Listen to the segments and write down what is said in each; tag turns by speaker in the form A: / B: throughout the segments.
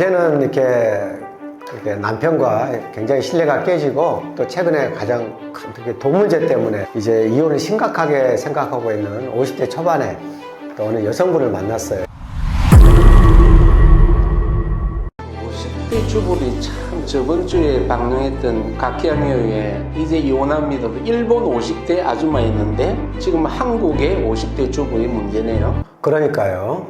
A: 이제는 이렇게 남편과 굉장히 신뢰가 깨지고 또 최근에 가장 큰 돈 문제 때문에 이제 이혼을 심각하게 생각하고 있는 50대 초반에 또 어느 여성분을 만났어요.
B: 50대 주부들이 참 저번 주에 방영했던 가키아미오에 이제 이혼합니다. 일본 50대 아줌마 있는데 지금 한국의 50대 주부의 문제네요.
A: 그러니까요.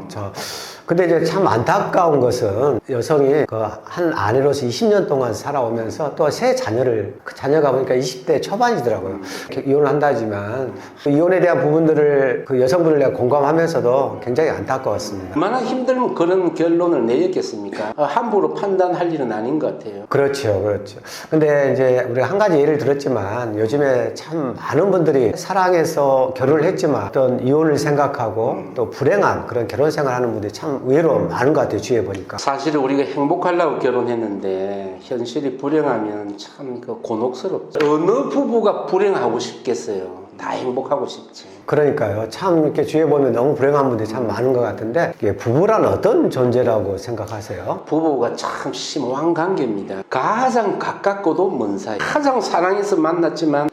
A: 근데 이제 참 안타까운 것은 여성이 그 한 아내로서 20년 동안 살아오면서 또 세 자녀를, 그 자녀가 보니까 20대 초반이더라고요. 이혼을 한다지만 이혼에 대한 부분들을 그 여성분을 내가 공감하면서도 굉장히 안타까웠습니다.
B: 얼마나 힘들면 그런 결론을 내렸겠습니까? 함부로 판단할 일은 아닌 것 같아요.
A: 그렇죠, 그렇죠. 근데 이제 우리가 한 가지 예를 들었지만 요즘에 참 많은 분들이 사랑해서 결혼을 했지만 어떤 이혼을 생각하고 또 불행한 그런 결혼 생활하는 분들이 참 의외로 많은 것 같아요, 주위에 보니까.
B: 사실 우리가 행복하려고 결혼했는데 현실이 불행하면 참 그 곤혹스럽죠. 어느 부부가 불행하고 싶겠어요? 다 행복하고 싶지.
A: 그러니까요. 참 이렇게 주위에 보면 너무 불행한 분들이 참 많은 것 같은데 이게 부부란 어떤 존재라고 생각하세요?
B: 부부가 참 심오한 관계입니다. 가장 가깝고도 먼 사이. 가장 사랑해서 만났지만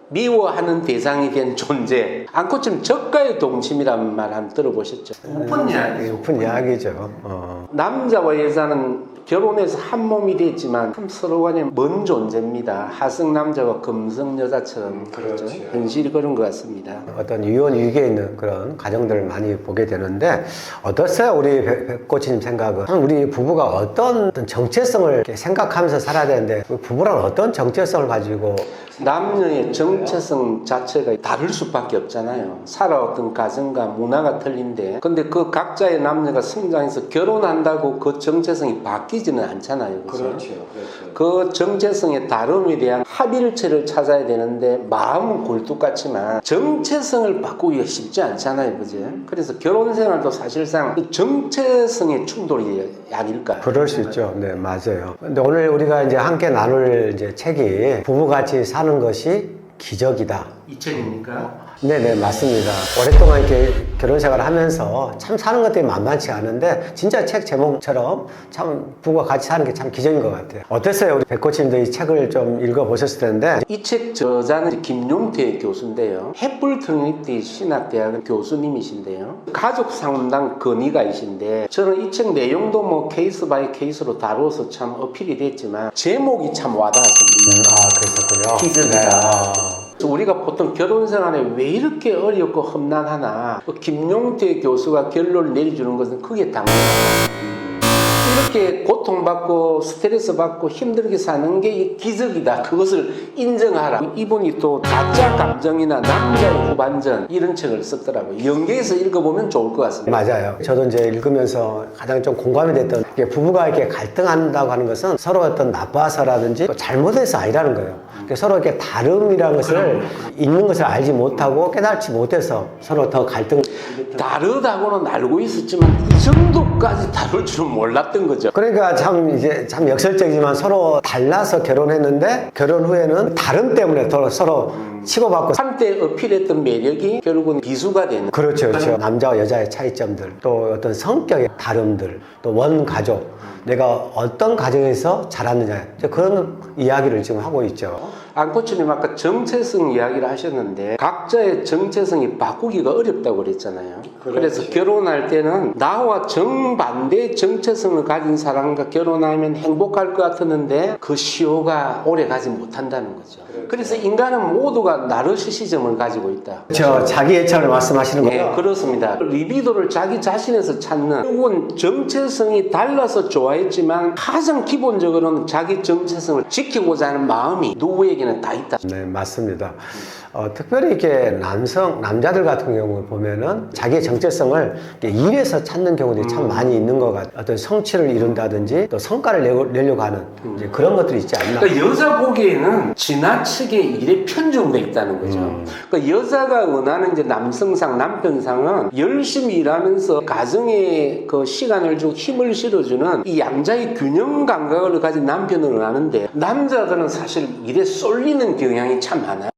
B: 미워하는 대상이 된 존재. 안코처럼 저가의 동침이라는 말 한번 들어보셨죠? 오픈 이야기.
A: 오픈 이야기죠.
B: 남자와 여자는 결혼해서 한 몸이 됐지만 참 서로 간에 먼 존재입니다. 하승 남자와 금성 여자처럼 그렇죠. 현실이 그런 것 같습니다.
A: 어떤 이혼 위기에 있는 그런 가정들을 많이 보게 되는데 어떠세요? 우리 백코치님 생각은 우리 부부가 어떤 정체성을 이렇게 생각하면서 살아야 되는데 부부란 어떤 정체성을 가지고
B: 남녀의 정체성 자체가 다를 수밖에 없잖아요. 살아왔던 가정과 문화가 틀린데 근데 그 각자의 남녀가 성장해서 결혼한다고 그 정체성이 바뀌지는 않잖아요. 그렇죠? 그 정체성의 다름에 대한 합일체를 찾아야 되는데 마음은 굴뚝 같지만 정체성을 바꾸기가 쉽지 않잖아요. 그죠? 그래서 결혼 생활도 사실상 그 정체성의 충돌이 아닐까.
A: 그럴 수 있죠. 네, 맞아요. 근데 오늘 우리가 이제 함께 나눌 이제 책이 부부같이 사는 것이 기적이다.
B: 이 책입니까?
A: 네네, 맞습니다. 오랫동안 이렇게 결혼 생활을 하면서 참 사는 것들이 만만치 않은데 진짜 책 제목처럼 참 부부가 같이 사는 게 참 기적인 것 같아요. 어땠어요? 우리 백코치님도 이 책을 좀 읽어보셨을 텐데.
B: 이 책 저자는 김용태 교수인데요. 햇불 트리니티 신학대학 교수님이신데요. 가족 상담 건의가이신데 저는 이 책 내용도 뭐 케이스 바이 케이스로 다뤄서 참 어필이 됐지만 제목이 참 와닿았습니다.
A: 그랬었군요.
B: 기적이다.
A: 네.
B: 우리가 보통 결혼 생활에 왜 이렇게 어렵고 험난하나 김용태 교수가 결론을 내려주는 것은 그게 당연하다. 이렇게 고통받고 스트레스 받고 힘들게 사는 게 기적이다. 그것을 인정하라. 이분이 또 가짜 감정이나 남자의 후반전 이런 책을 썼더라고요. 연계해서 읽어보면 좋을 것 같습니다.
A: 맞아요. 저도 이제 읽으면서 가장 좀 공감이 됐던 게 부부가 이렇게 갈등한다고 하는 것은 서로 어떤 나빠서라든지 또 잘못해서 아니라는 거예요. 서로 이렇게 다름이라는 것을 있는 것을 알지 못하고 깨닫지 못해서 서로 더 갈등.
B: 다르다고는 알고 있었지만 이 정도까지 다를 줄은 몰랐던 거죠.
A: 그러니까 참 이제 참 역설적이지만 서로 달라서 결혼했는데 결혼 후에는 다름 때문에 더 서로 치고받고.
B: 한때 어필했던 매력이 결국은 비수가 되는.
A: 그렇죠, 그렇죠. 남자와 여자의 차이점들, 또 어떤 성격의 다름들, 또 원가족, 내가 어떤 가정에서 자랐느냐, 그런 이야기를 지금 하고 있죠.
B: 안코치님 아까 정체성 이야기를 하셨는데 각자의 정체성이 바꾸기가 어렵다고 그랬잖아요. 그래서 결혼할 때는 나와 정반대의 정체성을 가진 사람과 결혼하면 행복할 것 같았는데 그 시효가 오래 가지 못한다는 거죠. 그래서 인간은 모두가 나르시시즘을 가지고 있다.
A: 그렇죠. 자기 애착을 말씀하시는 거예요.
B: 네, 그렇습니다. 리비도를 자기 자신에서 찾는, 결국은 정체성이 달라서 좋아했지만 가장 기본적으로는 자기 정체성을 지키고자 하는 마음이 누구에게는 다 있다.
A: 네, 맞습니다. 특별히 이렇게 남자들 같은 경우 보면은 자기의 정체성을 일에서 찾는 경우들이 참 많이 있는 것 같아요. 어떤 성취를 이룬다든지 또 성과를 내려고 하는 이제 그런 것들이 있지 않나.
B: 그러니까 여자 보기에는 지나치게 일에 편중돼 있다는 거죠. 그러니까 여자가 원하는 이제 남성상, 남편상은 열심히 일하면서 가정에 그 시간을 주고 힘을 실어주는 이 양자의 균형 감각을 가진 남편을 원하는데 남자들은 사실 일에 쏠리는 경향이 참 많아요.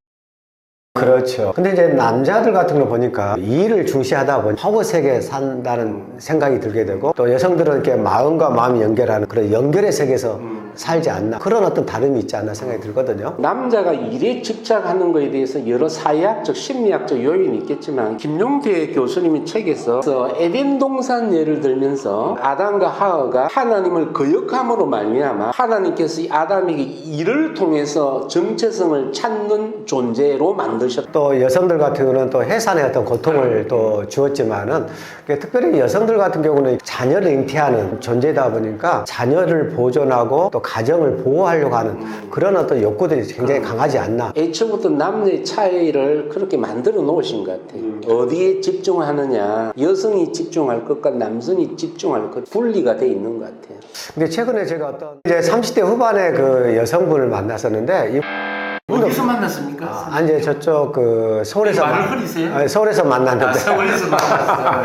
A: 그렇죠. 근데 이제 남자들 같은 거 보니까 일을 중시하다 보니 허구세계에 산다는 생각이 들게 되고, 또 여성들은 이렇게 마음과 마음이 연결하는 그런 연결의 세계에서 살지 않나, 그런 어떤 다름이 있지 않나 생각이 들거든요.
B: 남자가 일에 집착하는 것에 대해서 여러 사회학적, 심리학적 요인이 있겠지만, 김용태 교수님이 책에서 에덴 동산 예를 들면서 아담과 하와가 하나님을 거역함으로 말미암아 하나님께서 이 아담에게 일을 통해서 정체성을 찾는 존재로 만드셨다.
A: 또 여성들 같은 경우는 또 해산의 어떤 고통을 또 주었지만은, 특별히 여성들 같은 경우는 자녀를 잉태하는 존재다 보니까 자녀를 보존하고 또 가정을 보호하려고 하는 그런 어떤 욕구들이 굉장히 강하지 않나.
B: 애초부터 남녀의 차이를 그렇게 만들어 놓으신 것 같아요. 어디에 집중하느냐, 여성이 집중할 것과 남성이 집중할 것 분리가 돼 있는 것 같아요.
A: 근데 최근에 제가 어떤 이제 30대 후반의 그 여성분을 만났었는데,
C: 어디서 만났습니까?
A: 이제 저쪽 그 서울에서
C: 말을 흐리세요?
A: 아니, 서울에서 만났는데
C: 서울에서 만났어요.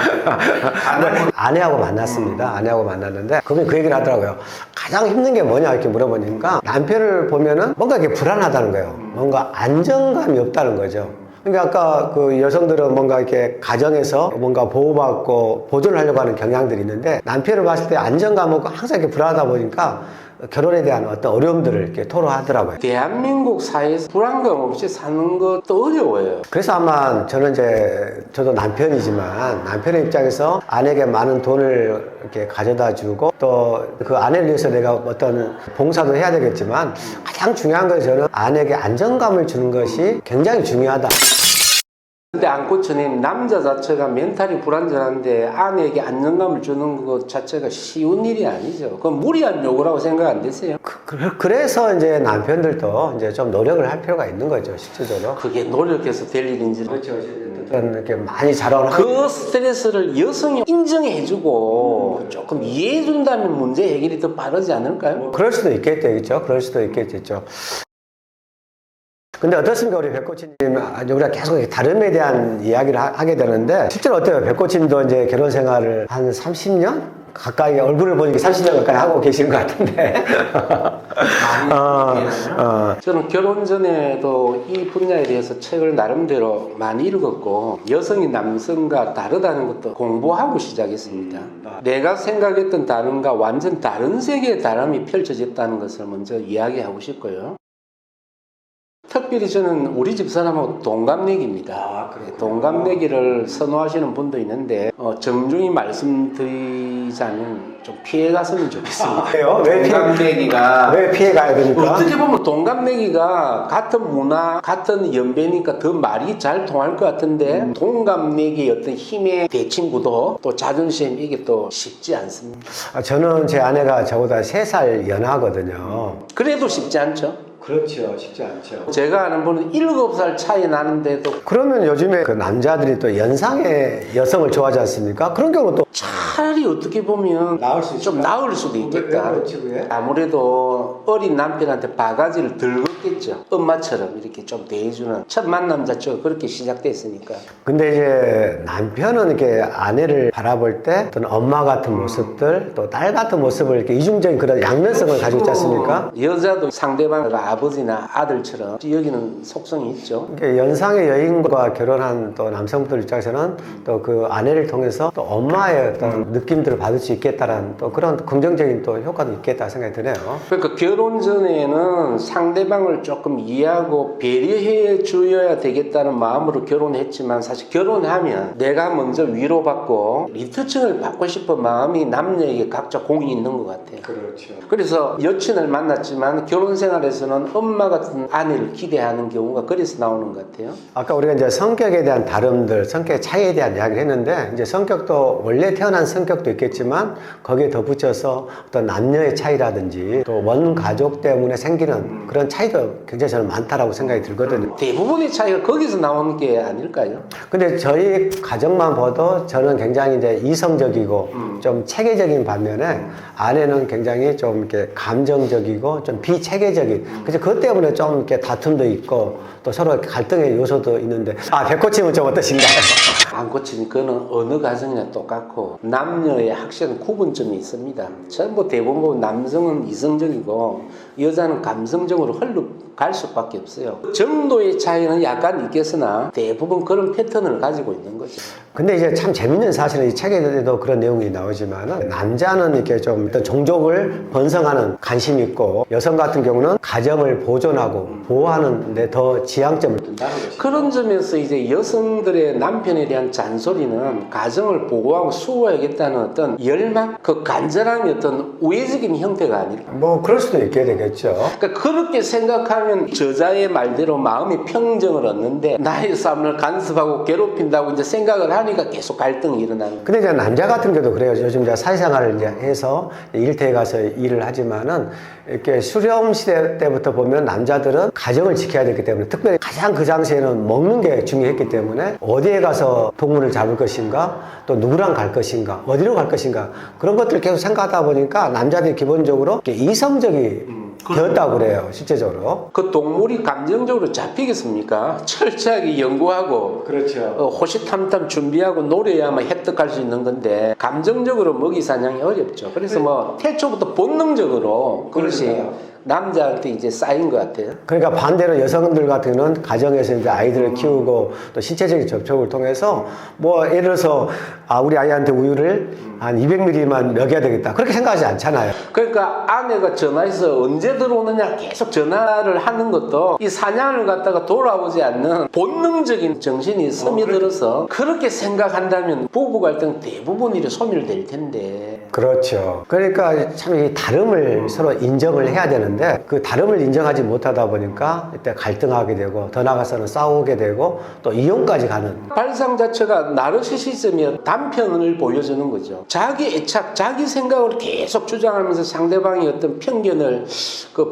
A: 아내하고 만났습니다. 아내하고 만났는데 그분이 그 얘기를 하더라고요. 가장 힘든 게 뭐냐 이렇게 물어보니까 남편을 보면은 뭔가 이렇게 불안하다는 거예요. 뭔가 안정감이 없다는 거죠. 그러니까 아까 그 여성들은 뭔가 이렇게 가정에서 뭔가 보호받고 보존을 하려고 하는 경향들이 있는데, 남편을 봤을 때 안정감 없고 항상 이렇게 불안하다 보니까 결혼에 대한 어떤 어려움들을 이렇게 토로하더라고요.
B: 대한민국 사회에서 불안감 없이 사는 것도 어려워요.
A: 그래서 아마 저는 이제 저도 남편이지만 남편의 입장에서 아내에게 많은 돈을 이렇게 가져다 주고 또 그 아내를 위해서 내가 어떤 봉사도 해야 되겠지만, 가장 중요한 건 저는 아내에게 안정감을 주는 것이 굉장히 중요하다.
B: 근데 안고처님, 남자 자체가 멘탈이 불안전한데 아내에게 안정감을 주는 것 자체가 쉬운 일이 아니죠. 그건 무리한 요구라고 생각 안 되세요?
A: 그래서 이제 남편들도 이제 좀 노력을 할 필요가 있는 거죠, 실질적으로.
B: 그게 노력해서 될 일인지.
A: 그렇죠. 이렇게 많이 자라온
B: 그 스트레스를 여성이 인정해주고 조금 이해해준다면 문제 해결이 더 빠르지 않을까요?
A: 그럴 수도 있겠죠. 그럴 수도 있겠죠. 근데 어떻습니까, 우리 백코치님? 우리가 계속 다름에 대한 이야기를 하게 되는데, 실제로 어때요? 백코치님도 이제 결혼 생활을 한 30년? 가까이, 얼굴을 보니까 30년 가까이 하고 계시는 것 같은데.
B: 저는 결혼 전에도 이 분야에 대해서 책을 나름대로 많이 읽었고, 여성이 남성과 다르다는 것도 공부하고 시작했습니다. 내가 생각했던 다름과 완전 다른 세계의 다름이 펼쳐졌다는 것을 먼저 이야기하고 싶고요. 특별히 저는 우리 집 사람하고 동갑내기입니다. 동갑내기를 선호하시는 분도 있는데, 정중히 말씀드리자면 좀 피해갔으면 좋겠습니다.
A: 왜요? 왜
B: 동갑내기가
A: 왜 피해가야 됩니까?
B: 어떻게 보면 동갑내기가 같은 문화, 같은 연배니까 더 말이 잘 통할 것 같은데, 동갑내기의 어떤 힘의 대칭구도 또 자존심, 이게 또 쉽지 않습니다.
A: 저는 제 아내가 저보다 3살 연하거든요.
B: 그래도 쉽지 않죠.
A: 그렇죠. 쉽지 않죠.
B: 제가 아는 분은 7살 차이 나는데도
A: 그러면 요즘에 그 남자들이 또 연상의 여성을 좋아하지 않습니까? 그런 경우는 또
B: 차라리 어떻게 보면 좀 나을 수도 있겠다. 아무래도 어린 남편한테 바가지를 덜 걷겠죠. 엄마처럼 이렇게 좀 대해주는 첫 만남 자체가 그렇게 시작됐으니까.
A: 근데 이제 남편은 이렇게 아내를 바라볼 때 어떤 엄마 같은 모습들, 또 딸 같은 모습을 이렇게 이중적인 그런 양면성을 가지고 있지 않습니까?
B: 여자도 상대방을 아버지나 아들처럼 여기는 속성이 있죠.
A: 연상의 여인과 결혼한 또 남성들 입장에서는 또 그 아내를 통해서 또 엄마의 어떤 느낌들을 받을 수 있겠다라는 또 그런 긍정적인 또 효과도 있겠다 생각이 드네요.
B: 그러니까 결혼 전에는 상대방을 조금 이해하고 배려해 줘야 되겠다는 마음으로 결혼했지만, 사실 결혼하면 내가 먼저 위로받고 리터칭을 받고 싶은 마음이 남녀에게 각자 공이 있는 것 같아요.
A: 그렇죠.
B: 그래서 여친을 만났지만 결혼 생활에서는 엄마 같은 아내를 기대하는 경우가 그래서 나오는 것 같아요.
A: 아까 우리가 이제 성격에 대한 다름들, 성격의 차이에 대한 이야기를 했는데, 이제 성격도 원래 태어난 성격도 있겠지만 거기에 덧붙여서 어떤 남녀의 차이라든지 또 원가족 때문에 생기는 그런 차이도 굉장히 저는 많다라고 생각이 들거든요.
B: 대부분의 차이가 거기서 나오는 게 아닐까요?
A: 근데 저희 가정만 봐도 저는 굉장히 이제 이성적이고 좀 체계적인 반면에 아내는 굉장히 좀 이렇게 감정적이고 좀 비체계적인, 그래서 그것 때문에 좀 이렇게 다툼도 있고 또 서로 갈등의 요소도 있는데, 백코치님은 좀 어떠신가요?
B: 안 고치니 그거는 어느 가정이나 똑같고 남녀의 확실한 구분점이 있습니다. 전부 대부분 보면 남성은 이성적이고 여자는 감성적으로 흘러갈 수밖에 없어요. 정도의 차이는 약간 있겠으나 대부분 그런 패턴을 가지고 있는 거죠.
A: 근데 이제 참 재밌는 사실은 이 책에도 그런 내용이 나오지만은 남자는 이렇게 좀 어떤 종족을 번성하는 관심이 있고 여성 같은 경우는 가정을 보존하고 보호하는 데 더 지향점을 둔다는 것이죠.
B: 그런 점에서 이제 여성들의 남편에 대한 잔소리는 가정을 보호하고 수호해야겠다는 어떤 열망, 그 간절함이 어떤 우회적인 형태가 아닐까.
A: 뭐 그럴 수도 있게 되겠죠.
B: 그러니까 그렇게 생각하면 저자의 말대로 마음이 평정을 얻는데 나의 삶을 간섭하고 괴롭힌다고 이제 생각을 하니까 계속 갈등이 일어나는 거예요.
A: 근데 이제 남자 같은 경우도 그래요. 요즘 이제 사회생활을 이제 해서 일터에 가서 일을 하지만은 이렇게 수렴 시대 때부터 보면 남자들은 가정을 지켜야 되기 때문에 특별히 가장 그 당시에는 먹는 게 중요했기 때문에 어디에 가서 동물을 잡을 것인가 또 누구랑 갈 것인가 어디로 갈 것인가 그런 것들을 계속 생각하다 보니까 남자들이 기본적으로 이렇게 이성적이 되었다고 그래요. 실제적으로.
B: 그 동물이 감정적으로 잡히겠습니까? 철저하게 연구하고
A: 그렇죠.
B: 호시탐탐 준비하고 노려야만 획득할 수 있는 건데 감정적으로 먹이 사냥이 어렵죠. 그래서 뭐 태초부터 본능적으로 그것이 남자한테 이제 쌓인 것 같아요.
A: 그러니까 반대로 여성들 같은 경우는 가정에서 이제 아이들을 키우고 또 신체적인 접촉을 통해서 뭐 예를 들어서 우리 아이한테 우유를 한 200ml만 먹여야 되겠다 그렇게 생각하지 않잖아요.
B: 그러니까 아내가 전화해서 언제 들어오느냐 계속 전화를 하는 것도 이 사냥을 갖다가 돌아오지 않는 본능적인 정신이 스며들어서 그렇게 생각한다면 부부 갈등 대부분 일이 소멸될 텐데.
A: 그렇죠. 그러니까 참 이 다름을 서로 인정을 해야 되는데 그 다름을 인정하지 못하다 보니까 이때 갈등하게 되고 더 나아가서는 싸우게 되고 또 이혼까지 가는.
B: 발상 자체가 나르시시즘의 단편을 보여주는 거죠. 자기 애착, 자기 생각을 계속 주장하면서 상대방의 어떤 편견을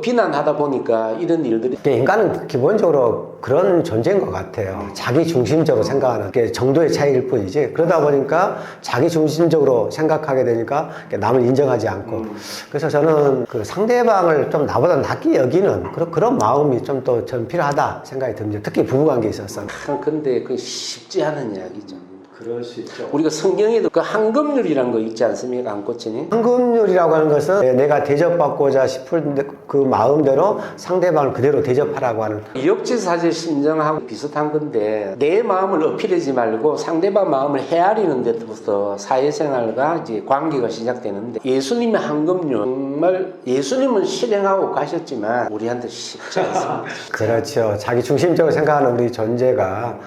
B: 비난하다 보니까 이런 일들이.
A: 인간은 기본적으로 그런 존재인 것 같아요. 자기 중심적으로 생각하는 게 정도의 차이일 뿐이지. 그러다 보니까 자기 중심적으로 생각하게 되니까 남을 인정하지 않고. 그래서 저는 그 상대방을 좀 나보다 낫게 여기는 그런 마음이 좀 더 전 필요하다 생각이 듭니다. 특히 부부관계에 있어서.
B: 근데 그 쉽지 않은 이야기죠.
A: 그럴 수 있죠.
B: 우리가 성경에도 그 황금률이라는 거 있지 않습니까? 안 꽂히니?
A: 황금률이라고 하는 것은 내가 대접받고자 싶은 그 마음대로 상대방을 그대로 대접하라고 하는.
B: 역지사지 심정하고 비슷한 건데 내 마음을 어필하지 말고 상대방 마음을 헤아리는 데부터 사회생활과 이제 관계가 시작되는데 예수님의 황금률 정말 예수님은 실행하고 가셨지만 우리한테 쉽지 않습니다.
A: 그렇죠. 자기 중심적으로 생각하는 우리 존재가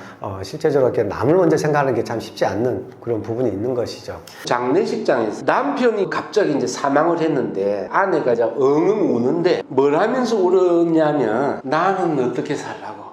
A: 실제적으로 이렇게 남을 먼저 생각하는 게 참 쉽지 않는 그런 부분이 있는 것이죠.
B: 장례식장에서 남편이 갑자기 이제 사망을 했는데 아내가 이제 엉엉 우는데 뭘 하면서 울었냐면 나는 어떻게 살라고.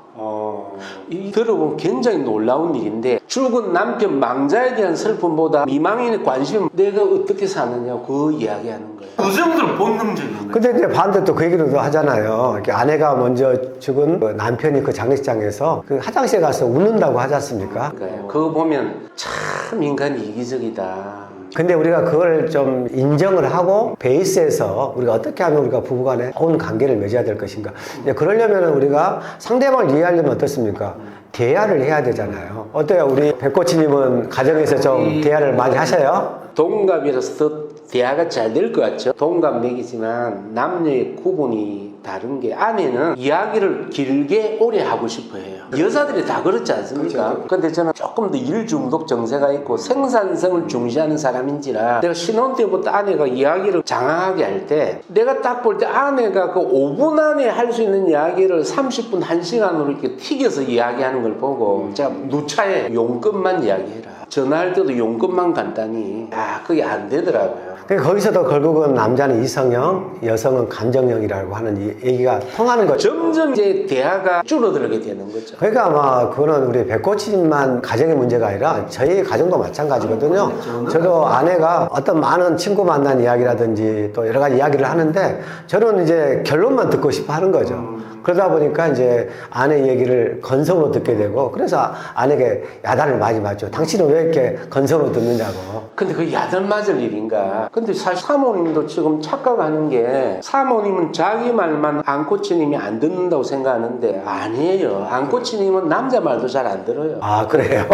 B: 이 들어보면 굉장히 놀라운 일인데 죽은 남편 망자에 대한 슬픔보다 미망인의 관심은 내가 어떻게 사느냐고 그 이야기하는 거예요.
C: 그 정도로 본능적인 거예요.
A: 근데 이제 반대 또 그 얘기도 하잖아요. 이렇게 아내가 먼저 죽은 그 남편이 그 장례식장에서 그 화장실에 가서 웃는다고 하지 않습니까?
B: 그러니까요. 그거 보면 참 인간이 이기적이다.
A: 근데 우리가 그걸 좀 인정을 하고 베이스에서 우리가 어떻게 하면 우리가 부부간에 좋은 관계를 맺어야 될 것인가. 이제 그러려면 우리가 상대방을 이해하려면 어떻습니까? 대화를 해야 되잖아요. 어때요? 우리 백코치님은 가정에서 좀 대화를 많이 하셔요?
B: 동갑이라서 더 대화가 잘 될 것 같죠. 동갑내기지만 남녀의 구분이 다른 게 아내는 이야기를 길게 오래 하고 싶어 해요. 여자들이 다 그렇지 않습니까?
A: 그렇죠.
B: 근데 저는 조금 더 일 중독 정세가 있고 생산성을 중시하는 사람인지라 내가 신혼 때부터 아내가 이야기를 장황하게 할 때 내가 딱 볼 때 아내가 그 5분 안에 할 수 있는 이야기를 30분, 1시간으로 이렇게 튀겨서 이야기하는 걸 보고 제가 누차에 용건만 이야기해라. 전화할 때도 용건만 간단히 그게 안 되더라고요.
A: 그러니까 거기서도 결국은 남자는 이성형, 여성은 감정형이라고 하는 이 얘기가 통하는 거죠.
B: 점점 이제 대화가 줄어들게 되는 거죠.
A: 그러니까 아마 그거는 우리 백코치님만 가정의 문제가 아니라 저희 가정도 마찬가지거든요. 저도 아내가 어떤 많은 친구 만난 이야기라든지 또 여러 가지 이야기를 하는데 저는 이제 결론만 듣고 싶어 하는 거죠. 그러다 보니까 이제 아내 얘기를 건성으로 듣게 되고 그래서 아내에게 야단을 많이 맞죠. 당신은 왜 이렇게 건성으로 듣느냐고.
B: 근데 그 야단 맞을 일인가? 근데 사실 사모님도 지금 착각하는 게 사모님은 자기 말만 안코치님이 안 듣는다고 생각하는데 아니에요. 안코치님은 남자 말도 잘 안 들어요.
A: 아, 그래요?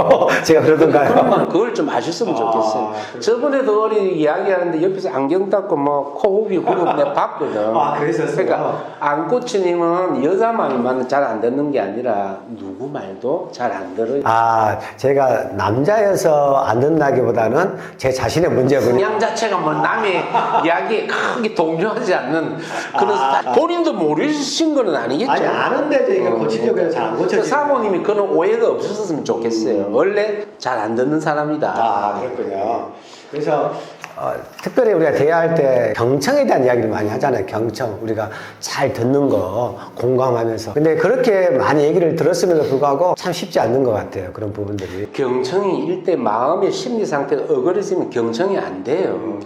A: 제가 그러던가요?
B: 그러면 그걸 좀 아셨으면 좋겠어요. 저번에도 어리 이야기하는데 옆에서 안경 닦고 뭐 코흡이 후흡 내가 봤거든.
A: 아, 그랬었어요?
B: 그러니까 안코치님은 여자 말만 잘 안 듣는 게 아니라 누구 말도 잘 안 들어요.
A: 아, 제가 남자여서 안 듣는다기보다는 제 자신의 문제군요.
B: 성향 자체가 뭐 남의 이야기에 크게 동조하지 않는 그런 스타일. 본인도 모르신 건 아니겠죠?
A: 아니, 아는데 제가 고치려고 해서 잘 안 고쳐지죠.
B: 사모님이 그런 오해가 없었으면 좋겠어요. 원래 잘 안 듣는 사람이다.
A: 아, 그렇군요. 그래서 특별히 우리가 대화할 때 경청에 대한 이야기를 많이 하잖아요. 경청. 우리가 잘 듣는 거, 공감하면서. 근데 그렇게 많이 얘기를 들었음에도 불구하고 참 쉽지 않는 것 같아요. 그런 부분들이.
B: 경청이 일대 마음의 심리 상태가 어그러지면 경청이 안 돼요.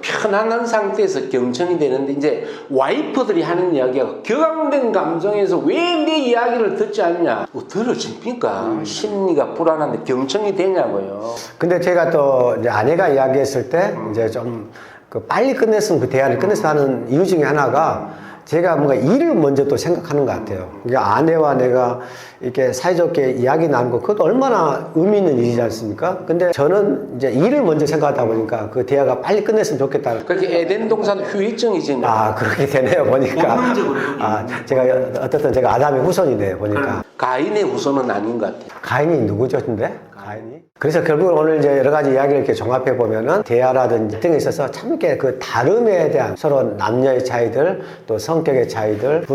B: 편안한 상태에서 경청이 되는데 이제 와이프들이 하는 이야기가 격앙된 감정에서 왜 내 이야기를 듣지 않냐? 뭐 들어집니까? 심리가 불안한데 경청이 되냐고요.
A: 근데 제가 또 이제 아내가 이야기했을 때 이제 좀 그 빨리 끝냈으면 그 대화를 끝냈으면 하는 이유 중에 하나가 제가 뭔가 일을 먼저 또 생각하는 것 같아요. 그러니까 아내와 내가 이렇게 사이좋게 이야기 나누고 그것도 얼마나 의미 있는 일이지 않습니까? 근데 저는 이제 일을 먼저 생각하다 보니까 그 대화가 빨리 끝냈으면 좋겠다는.
B: 그렇게 에덴 동산 후유증이지.
A: 아, 그렇게 되네요, 보니까.
C: 본능적으로.
A: 아, 제가 어떻든 제가 아담의 후손이네요, 보니까.
B: 가인의 후손은 아닌 것 같아요.
A: 가인이 누구죠, 근데? 가인이? 그래서 결국은 오늘 이제 여러 가지 이야기를 이렇게 종합해 보면은 대화라든지 등에 있어서 참 이렇게 그 다름에 대한 서로 남녀의 차이들 또 성격의 차이들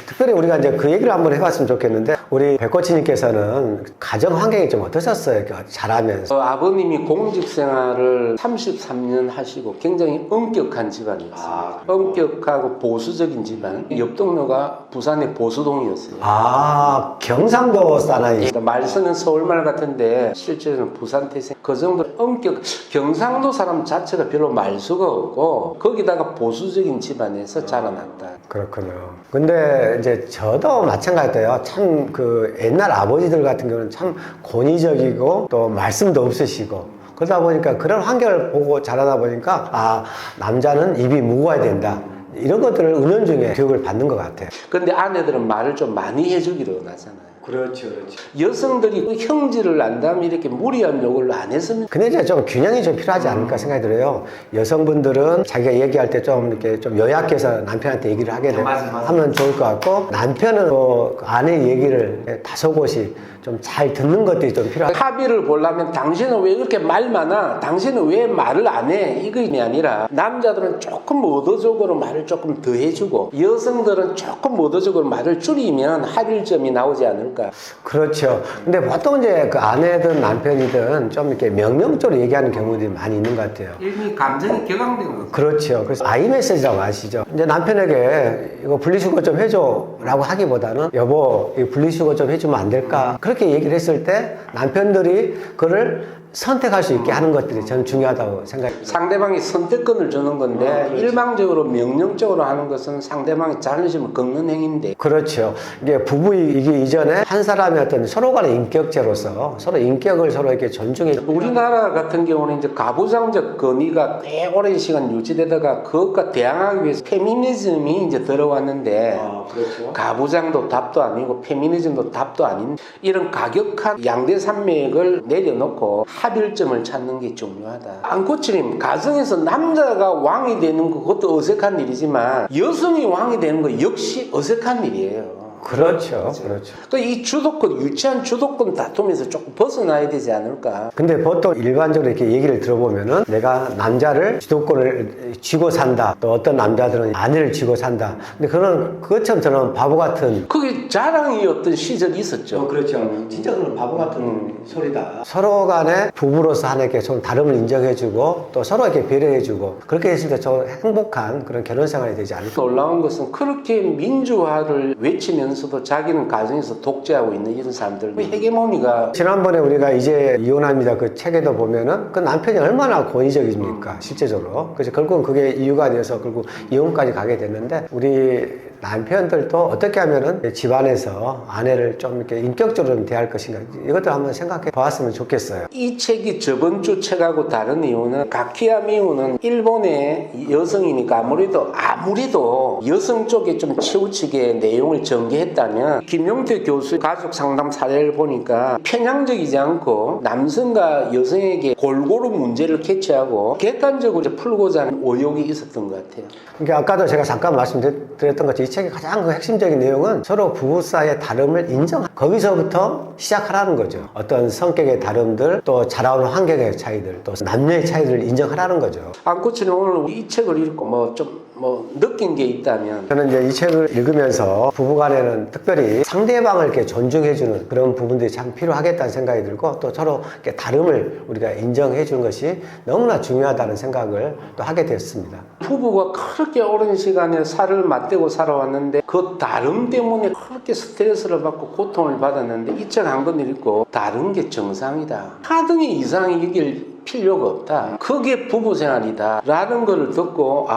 A: 특별히 우리가 이제 그 얘기를 한번 해봤으면 좋겠는데 우리 백코치님께서는 가정 환경이 좀 어떠셨어요? 자라면서.
B: 아버님이 공직 생활을 33년 하시고 굉장히 엄격한 집안이었어요. 엄격하고 보수적인 집안. 옆 동네가 부산의 보수동이었어요.
A: 아, 경상도 사나이.
B: 말씀은 서울말 같은데 실제로는 부산 태생. 그 정도로 경상도 사람 자체가 별로 말수가 없고 거기다가 보수적인 집안에서 자라났다.
A: 그렇군요. 근데 이제 저도 마찬가지예요. 참 그 옛날 아버지들 같은 경우는 참 권위적이고 또 말씀도 없으시고 그러다 보니까 그런 환경을 보고 자라다 보니까 아, 남자는 입이 무거워야 된다. 이런 것들을 은연중에 교육을 받는 것 같아요.
B: 근데 아내들은 말을 좀 많이 해주기로 하잖아요.
A: 그렇죠, 그렇죠.
B: 여성들이 그 형질을 안다면 이렇게 무리한 요구를 안 했으면.
A: 근데 이제 좀 균형이 좀 필요하지 않을까 생각이 들어요. 여성분들은 자기가 얘기할 때 좀 이렇게 좀 요약해서 남편한테 얘기를 하게 되면 하면 좋을 것 같고 남편은 뭐 아내 얘기를 다소곳이 좀 잘 듣는 것들이 좀 필요하다.
B: 합의를 보려면 당신은 왜 그렇게 말 많아? 당신은 왜 말을 안 해? 이게 아니라 남자들은 조금 의도적으로 말을 조금 더 해주고 여성들은 조금 의도적으로 말을 줄이면 합일점이 나오지 않을까.
A: 그렇죠. 근데 보통 이제 그 아내든 남편이든 좀 이렇게 명령적으로 얘기하는 경우들이 많이 있는 것 같아요.
C: 일종의 감정이 격앙된 거죠.
A: 그렇죠. 그래서 아이 메시지라고 아시죠? 이제 남편에게 이거 분리수거 좀 해줘 라고 하기보다는 여보, 이 분리수거 좀 해주면 안 될까? 그렇게 얘기를 했을 때 남편들이 그걸 선택할 수 있게 하는 것들이 저는 중요하다고 생각합니다.
B: 상대방이 선택권을 주는 건데 일방적으로 명령적으로 하는 것은 상대방의 자존심을 긁는 행위인데.
A: 그렇죠. 이게 부부이기 이전에 한 사람의 어떤 서로 간의 인격체로서 서로 인격을 서로 이렇게 존중해.
B: 우리나라 같은 경우는 이제 가부장적 권위가 꽤 오랜 시간 유지되다가 그것과 대항하기 위해서 페미니즘이 이제 들어왔는데
A: 그렇죠.
B: 가부장도 답도 아니고 페미니즘도 답도 아닌 이런 가격한 양대 산맥을 내려놓고 합일점을 찾는 게 중요하다. 안코치님, 가정에서 남자가 왕이 되는 거 그것도 어색한 일이지만 여성이 왕이 되는 거 역시 어색한 일이에요.
A: 그렇죠. 그렇죠.
B: 또 이 주도권, 유치한 주도권 다툼에서 조금 벗어나야 되지 않을까.
A: 근데 보통 일반적으로 이렇게 얘기를 들어보면은 내가 남자를 주도권을 쥐고 산다. 또 어떤 남자들은 아내를 쥐고 산다. 근데 그것처럼 저는 바보 같은.
B: 그게 자랑이었던 시절이 있었죠.
A: 그렇죠. 진짜 그건 바보 같은 소리다. 서로 간에 부부로서 하나님께 좀 다름을 인정해주고 또 서로 이렇게 배려해주고 그렇게 했을 때 저 행복한 그런 결혼 생활이 되지 않을까.
B: 놀라운 것은 그렇게 민주화를 외치면서도 자기는 가정에서 독재하고 있는 이런 사람들. 그 헤게모니가.
A: 지난번에 우리가 이제 이혼합니다. 그 책에도 보면은 그 남편이 얼마나 권위적입니까? 실제적으로. 그래서 결국은 그게 이유가 되어서 결국 이혼까지 가게 됐는데 우리 남편들도 어떻게 하면은 집안에서 아내를 좀 이렇게 인격적으로 좀 대할 것인가 이것도 한번 생각해 보았으면 좋겠어요.
B: 이 책이 저번 주 책하고 다른 이유는 가키야 미우는 일본의 여성이니까 아무래도 여성 쪽에 좀 치우치게 내용을 전개했다면 김용태 교수 가족 상담 사례를 보니까 편향적이지 않고 남성과 여성에게 골고루 문제를 캐치하고 객관적으로 풀고자 하는 의욕이 있었던 것 같아요.
A: 그러니까 아까도 제가 잠깐 말씀드렸던 것처럼 이 책의 가장 그 핵심적인 내용은 서로 부부 사이의 다름을 거기서부터 시작하라는 거죠. 어떤 성격의 다름들, 또 자라오는 환경의 차이들, 또 남녀의 차이들을 인정하라는 거죠.
B: 안코치는 오늘 이 책을 읽고 느낀 게 있다면
A: 저는 이제 이 책을 읽으면서 부부간에는 특별히 상대방을 이렇게 존중해주는 그런 부분들이 참 필요하겠다는 생각이 들고 또 서로 이렇게 다름을 우리가 인정해주는 것이 너무나 중요하다는 생각을 또 하게 되었습니다.
B: 부부가 그렇게 오랜 시간에 살을 맞대고 살아왔는데 그 다름 때문에 그렇게 스트레스를 받고 고통을 받았는데 이 책 한 권 읽고 다른 게 정상이다. 하등의 이상이 이길 필요가 없다. 그게 부부 생활이다. 라는 걸 듣고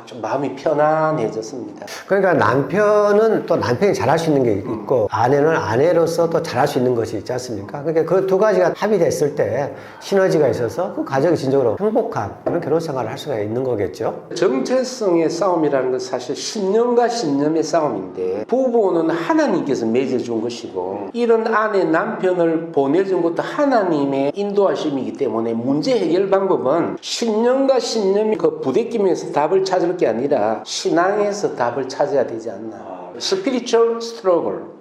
B: 좀 마음이 편안해졌습니다.
A: 그러니까 남편은 또 남편이 잘할 수 있는 게 있고 아내는 아내로서 또 잘할 수 있는 것이 있지 않습니까? 그러니까 그 두 가지가 합의됐을 때 시너지가 있어서 그 가정이 진정으로 행복한 그런 결혼 생활을 할 수가 있는 거겠죠.
B: 정체성의 싸움이라는 건 사실 신념과 신념의 싸움인데 부부는 하나님께서 맺어준 것이고 이런 아내 남편을 보내준 것도 하나님의 인도하심이기 때문에 문제 해결 방법은 신념과 신념이 그 부대끼면서 답을 찾을 게 아니라 신앙에서 답을 찾아야 되지 않나. 스피리추얼 스트러글.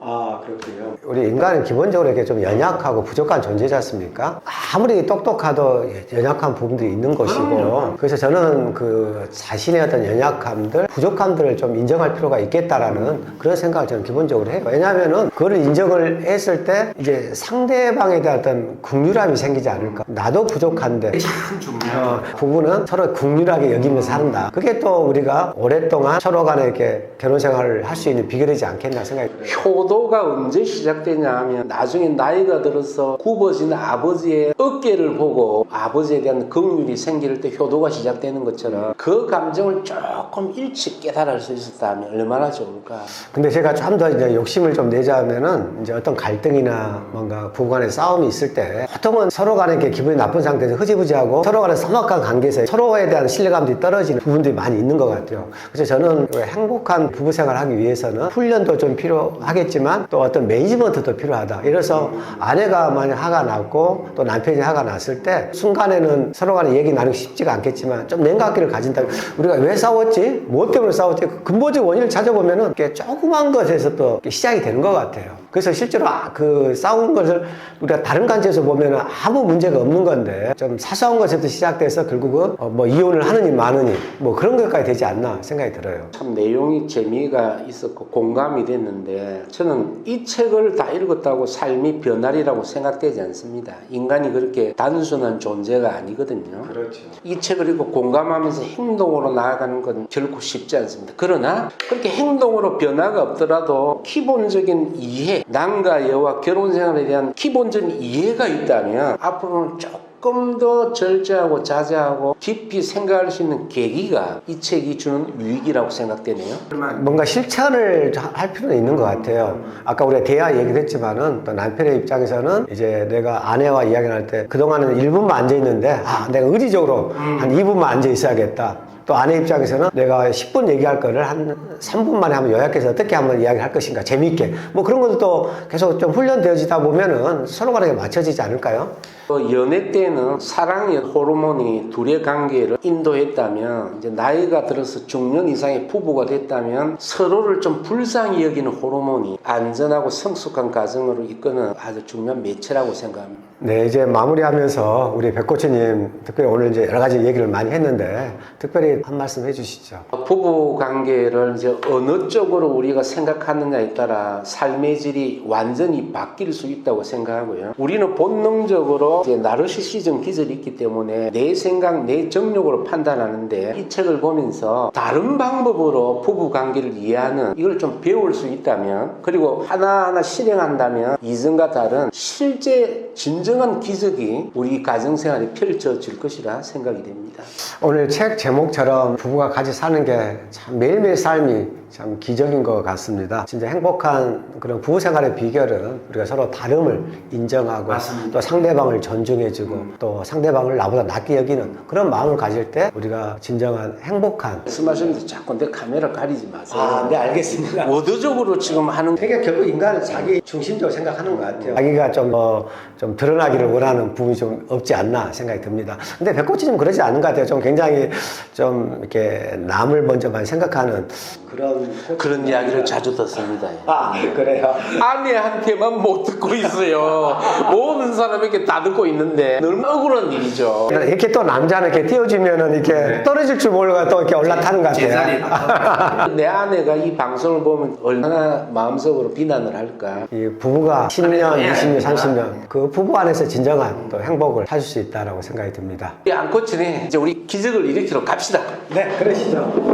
A: 그렇군요. 우리 인간은 기본적으로 이렇게 좀 연약하고 부족한 존재지 않습니까? 아무리 똑똑하도 연약한 부분들이 있는 것이고 그래서 저는 그 자신의 어떤 연약함들, 부족함들을 좀 인정할 필요가 있겠다라는 그런 생각을 저는 기본적으로 해요. 왜냐하면은 그걸 인정을 했을 때 이제 상대방에 대한 어떤 긍휼함이 생기지 않을까. 나도 부족한데
C: 참 중요해요.
A: 부부는 서로 긍휼하게 여기면서 산다. 그게 또 우리가 오랫동안 서로 간에 이렇게 결혼 생활을 할 수 있는 비결이지 않겠나 생각이 들어요.
B: 효도가 언제 시작되냐 하면 나중에 나이가 들어서 굽어진 아버지의 어깨를 보고 아버지에 대한 긍휼이 생길 때 효도가 시작되는 것처럼 그 감정을 조금 일찍 깨달을 수 있었다면 얼마나 좋을까.
A: 근데 제가 좀 더 이제 욕심을 좀 내자면은 이제 어떤 갈등이나 뭔가 부부간의 싸움이 있을 때 보통은 서로 간에 이렇게 기분이 나쁜 상태에서 흐지부지하고 서로 간에 서먹한 관계에서 서로에 대한 신뢰감들이 떨어지는 부분들이 많이 있는 것 같아요. 그래서 저는 행복한 부부 생활을 하기 위해서는 훈련도 좀 필요하겠지만 또 어떤 매니지먼트도 필요하다. 이래서 아내가 만약 화가 났고 또 남편이 화가 났을 때 순간에는 서로 간에 얘기 나누기 쉽지가 않겠지만 좀 냉각기를 가진다면 우리가 왜 싸웠지? 뭐 때문에 싸웠지? 그 근본적 원인을 찾아보면은 이렇게 조그만 것에서 또 시작이 되는 것 같아요. 그래서 실제로 그 싸운 것을 우리가 다른 관점에서 보면은 아무 문제가 없는 건데 좀 사소한 것에서 시작돼서 결국은 뭐 이혼을 하느니 마느니 뭐 그런 것까지 되지 않나 생각이 들어요.
B: 참 내용이 재미가 있었고 공감이 됐는데 저는 이 책을 다 읽었다고 삶이 변하리라고 생각되지 않습니다. 인간이 그렇게 단순한 존재가 아니거든요.
A: 그렇죠.
B: 이 책을 읽고 공감하면서 행동으로 나아가는 건 결코 쉽지 않습니다. 그러나 그렇게 행동으로 변화가 없더라도 기본적인 이해, 남과 여와 결혼 생활에 대한 기본적인 이해가 있다면 앞으로는 조금 더 절제하고 자제하고 깊이 생각할 수 있는 계기가 이 책이 주는 유익이라고 생각되네요.
A: 뭔가 실천을 할 필요는 있는 것 같아요. 아까 우리가 대화 얘기를 했지만은 또 남편의 입장에서는 이제 내가 아내와 이야기를 할 때 그동안은 1분만 앉아있는데 내가 의지적으로 한 2분만 앉아 있어야겠다. 또 아내 입장에서는 내가 10분 얘기할 거를 한 3분 만에 한번 요약해서 어떻게 한번 이야기를 할 것인가 재미있게 뭐 그런 것도 또 계속 좀 훈련되어지다 보면은 서로 간에 맞춰지지 않을까요?
B: 연애 때는 사랑의 호르몬이 둘의 관계를 인도했다면 이제 나이가 들어서 중년 이상의 부부가 됐다면 서로를 좀 불쌍히 여기는 호르몬이 안전하고 성숙한 가정으로 이끄는 아주 중요한 매체라고 생각합니다.
A: 네, 이제 마무리하면서 우리 백코치님 특별히 오늘 이제 여러 가지 얘기를 많이 했는데 특별히 한 말씀 해주시죠.
B: 부부 관계를 이제 어느 쪽으로 우리가 생각하느냐에 따라 삶의 질이 완전히 바뀔 수 있다고 생각하고요. 우리는 본능적으로 이제 나르시시즘 기질이 있기 때문에 내 생각, 내 정력으로 판단하는데 이 책을 보면서 다른 방법으로 부부 관계를 이해하는 이걸 좀 배울 수 있다면 그리고 하나하나 실행한다면 이전과 다른 실제 진정한 기적이 우리 가정생활에 펼쳐질 것이라 생각이 됩니다.
A: 오늘 책 제목처럼 부부가 같이 사는 게 참 매일매일 삶이 참 기적인 것 같습니다. 진짜 행복한 그런 부부 생활의 비결은 우리가 서로 다름을 인정하고
C: 맞습니다.
A: 또 상대방을 존중해주고 또 상대방을 나보다 낮게 여기는 그런 마음을 가질 때 우리가 진정한 행복한.
B: 말씀하셨는데 자꾸 내 카메라 가리지 마세요.
A: 네, 알겠습니다.
B: 의도적으로 지금 하는
A: 그러니까 결국 인간은 자기 중심적으로 생각하는 것 같아요. 자기가 좀 드러나기를 원하는 부분이 좀 없지 않나 생각이 듭니다. 근데 백꽃이 좀 그러지 않은 것 같아요. 좀 굉장히 좀 이렇게 남을 먼저만 생각하는
B: 그런 이야기를 자주 듣습니다.
A: 그래요?
B: 아내한테만 못 듣고 있어요. 모든 사람에게 다 듣고 있는데 늘 억울한 일이죠.
A: 이렇게 또 남자는 이렇게 띄워주면은 이렇게 떨어질 줄 모르고 또 이렇게 올라타는 것
C: 제자리에
A: 같아요.
B: 내 아내가 이 방송을 보면 얼마나 마음속으로 비난을 할까.
A: 이 부부가 10년, 20년, 30년 그 부부 안에서 진정한 또 행복을 찾을 수 있다라고 생각이 듭니다.
B: 이 안코치네 이제 우리 기적을 일으키러 갑시다.
A: 네, 그러시죠.